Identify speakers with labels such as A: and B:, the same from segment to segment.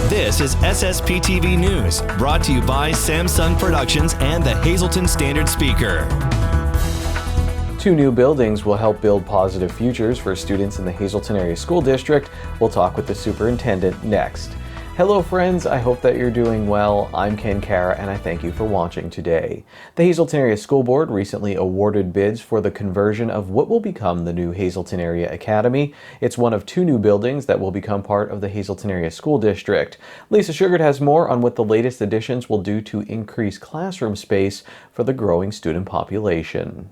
A: This is SSPTV News, brought to you by Samsung Productions and the Hazleton Standard Speaker.
B: 2 new buildings will help build positive futures for students in the Hazleton Area School District. We'll talk with the superintendent next. Hello friends, I hope that you're doing well. I'm Ken Kara and I thank you for watching today. The Hazleton Area School Board recently awarded bids for the conversion of what will become the new Hazleton Area Academy. It's one of 2 new buildings that will become part of the Hazleton Area School District. Lisa Sugart has more on what the latest additions will do to increase classroom space for the growing student population.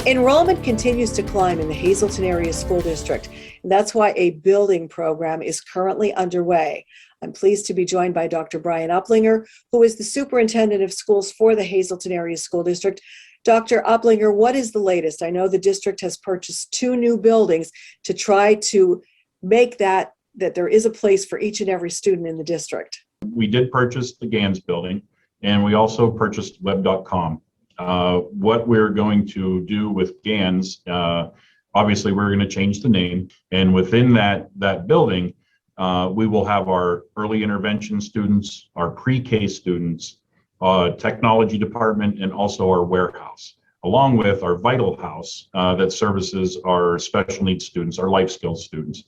C: Enrollment continues to climb in the Hazleton Area School District, and that's why a building program is currently underway. I'm pleased to be joined by Dr. Brian Uplinger, who is the superintendent of schools for the Hazleton Area School District. Dr. Uplinger, what is the latest? I know the district has purchased 2 new buildings to try to make that there is a place for each and every student in the district.
D: We did purchase the GANS building, and we also purchased web.com. What we're going to do with GANS, obviously we're going to change the name, and within that building, we will have our early intervention students, our pre-K students, technology department, and also our warehouse, along with our vital house that services our special needs students, our life skills students.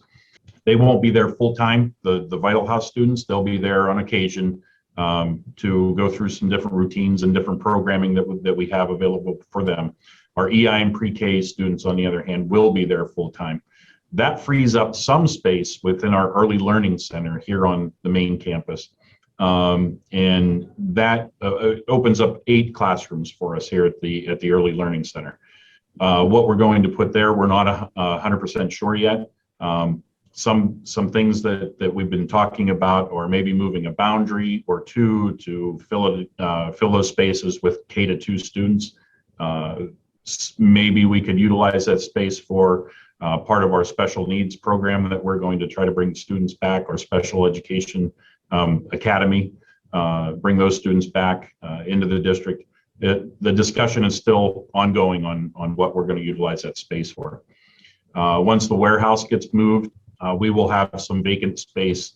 D: They won't be there full time. The vital house students, they'll be there on occasion to go through some different routines and different programming that we have available for them. Our EI and pre-K students, on the other hand, will be there full time. That frees up some space within our early learning center here on the main campus. And that opens up 8 classrooms for us here at the early learning center. What we're going to put there, we're not 100% sure yet. Some things that we've been talking about, or maybe moving a boundary or 2 to fill those spaces with K-2 students. Maybe we could utilize that space for part of our special needs program that we're going to try to bring students back, our special education academy, bring those students back into the district. The discussion is still ongoing on what we're going to utilize that space for. Once the warehouse gets moved, we will have some vacant space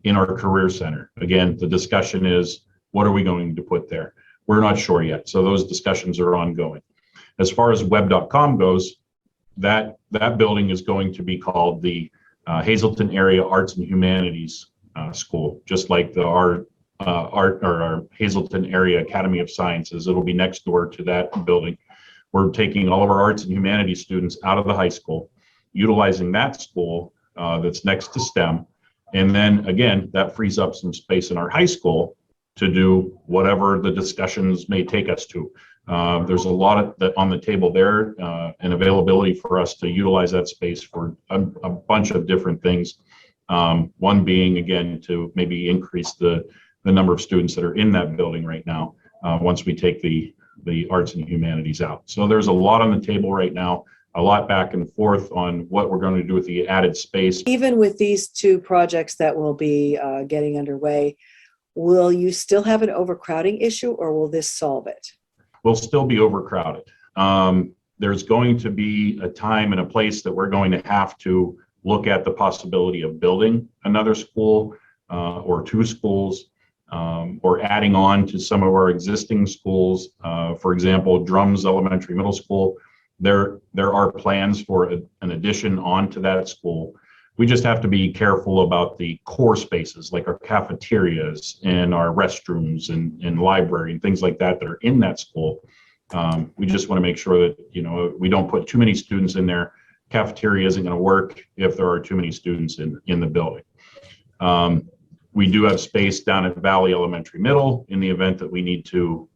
D: in our career center. Again, the discussion is, what are we going to put there? We're not sure yet, so those discussions are ongoing. As far as web.com goes, that building is going to be called the Hazleton Area Arts and Humanities School, just like our Hazleton Area Academy of Sciences. It'll be next door to that building. We're taking all of our arts and humanities students out of the high school, utilizing that school that's next to STEM. And then again, that frees up some space in our high school to do whatever the discussions may take us to. There's a lot of that on the table there, and availability for us to utilize that space for a bunch of different things. One being, again, to maybe increase the number of students that are in that building right now, once we take the arts and humanities out. So there's a lot on the table right now. A lot back and forth on what we're going to do with the added space.
C: Even with these 2 projects that will be getting underway, will you still have an overcrowding issue, or will this solve it?
D: We'll still be overcrowded. There's going to be a time and a place that we're going to have to look at the possibility of building another school or 2 schools, or adding on to some of our existing schools. For example, Drums Elementary Middle School, there are plans for an addition onto that school. We just have to be careful about the core spaces, like our cafeterias and our restrooms and library and things like that are in that school. We just want to make sure that we don't put too many students in there. Cafeteria isn't going to work if there are too many students in the building. We do have space down at Valley Elementary Middle in the event that we need to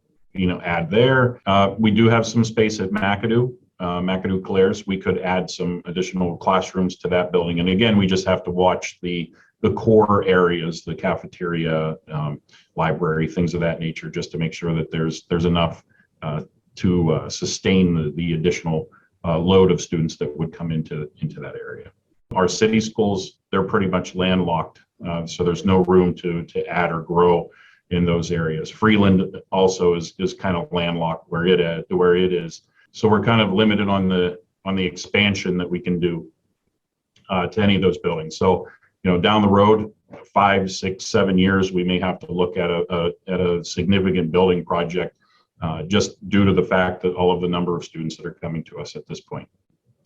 D: add there. We do have some space at McAdoo. McAdoo-Clares, we could add some additional classrooms to that building. And again, we just have to watch the core areas, the cafeteria, library, things of that nature, just to make sure that there's enough to sustain the additional load of students that would come into that area. Our city schools, they're pretty much landlocked, so there's no room to add or grow in those areas. Freeland also is kind of landlocked where it is. So we're kind of limited on the expansion that we can do to any of those buildings. So, down the road, 5, 6, 7 years, we may have to look at a significant building project just due to the fact that all of the number of students that are coming to us at this point.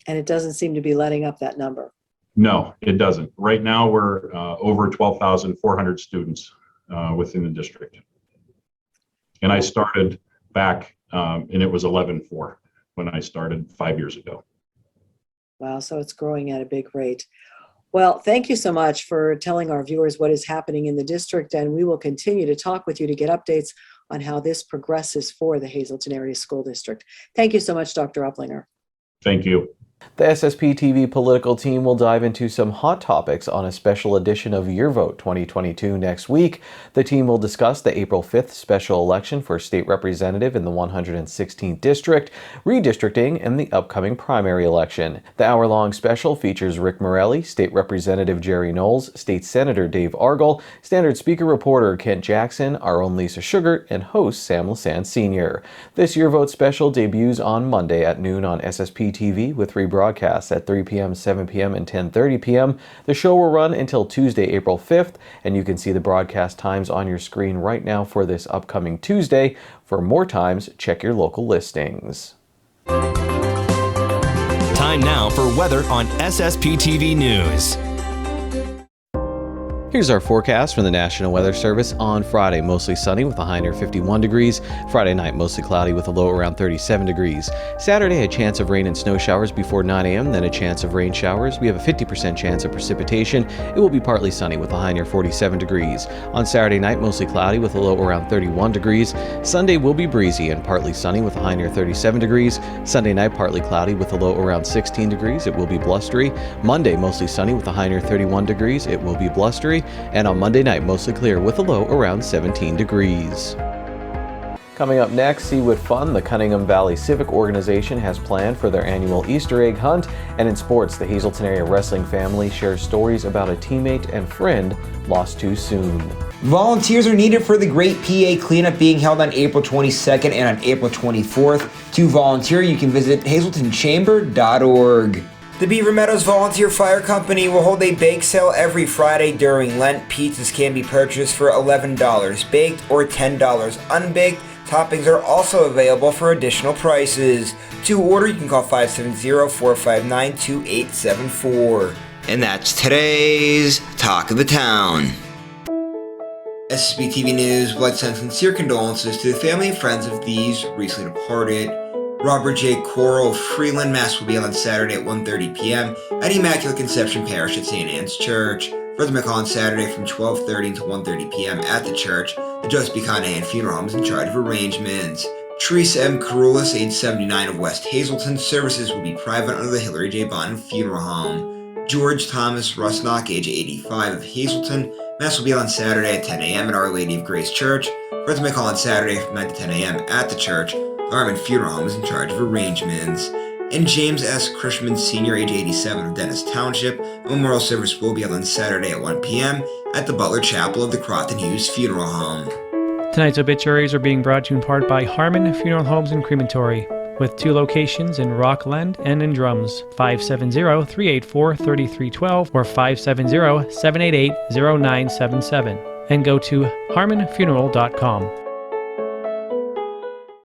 C: And it doesn't seem to be letting up that number.
D: No, it doesn't. Right now, we're over 12,400 students within the district. And I started back, and it was 11,400 when I started 5 years ago.
C: Wow, so it's growing at a big rate. Well, thank you so much for telling our viewers what is happening in the district, and we will continue to talk with you to get updates on how this progresses for the Hazleton Area School District. Thank you so much, Dr. Uplinger.
D: Thank you.
B: The SSPTV political team will dive into some hot topics on a special edition of Your Vote 2022 next week. The team will discuss the April 5th special election for state representative in the 116th district, redistricting, and the upcoming primary election. The hour-long special features Rick Morelli, State Representative Jerry Knowles, State Senator Dave Argall, Standard Speaker reporter Kent Jackson, our own Lisa Sugart, and host Sam Lassand Sr. This Your Vote special debuts on Monday at noon on SSPTV with rebroadcasts at 3 p.m., 7 p.m., and 10:30 p.m. The show will run until Tuesday, April 5th, and you can see the broadcast times on your screen right now for this upcoming Tuesday. For more times, check your local listings.
A: Time now for weather on SSPTV News.
B: Here's our forecast from the National Weather Service on Friday. Mostly sunny with a high near 51 degrees. Friday night, mostly cloudy with a low around 37 degrees. Saturday, a chance of rain and snow showers before 9 a.m., then a chance of rain showers. We have a 50% chance of precipitation. It will be partly sunny with a high near 47 degrees. On Saturday night, mostly cloudy with a low around 31 degrees. Sunday will be breezy and partly sunny with a high near 37 degrees. Sunday night, partly cloudy with a low around 16 degrees. It will be blustery. Monday, mostly sunny with a high near 31 degrees. It will be blustery. And on Monday night, mostly clear with a low around 17 degrees. Coming up next, see what fun the Cunningham Valley Civic Organization has planned for their annual Easter egg hunt. And in sports, the Hazleton area wrestling family shares stories about a teammate and friend lost too soon.
E: Volunteers are needed for the Great PA Cleanup being held on April 22nd and on April 24th. To volunteer, you can visit hazletonchamber.org. The Beaver Meadows Volunteer Fire Company will hold a bake sale every Friday during Lent. Pizzas can be purchased for $11 baked or $10 unbaked. Toppings are also available for additional prices. To order, you can call 570-459-2874. And that's today's Talk of the Town. SSPTV News would like to send sincere condolences to the family and friends of these recently departed. Robert J. Coral of Freeland, Mass will be on Saturday at 1:30 p.m. at Immaculate Conception Parish at St. Anne's Church. Further McCall on Saturday from 12:30 to 1:30 p.m. at the church. The Joseph B. Conahan Funeral Home is in charge of arrangements. Teresa M. Caroulas, age 79 of West Hazleton. Services will be private under the Hillary J. Bond Funeral Home. George Thomas Rusnock, age 85 of Hazleton. Mass will be on Saturday at 10 a.m. at Our Lady of Grace Church. Further McCall on Saturday from 9 to 10 a.m. at the church. Garmin Funeral Home is in charge of arrangements. And James S. Krishman Sr., age 87 of Dennis Township. A memorial service will be held on Saturday at 1 p.m. at the Butler Chapel of the Crofton Hughes Funeral Home.
F: Tonight's obituaries are being brought to you in part by Harmon Funeral Homes and Crematory, with 2 locations in Rockland and in Drums, 570-384-3312 or 570-788-0977, and go to harmonfuneral.com.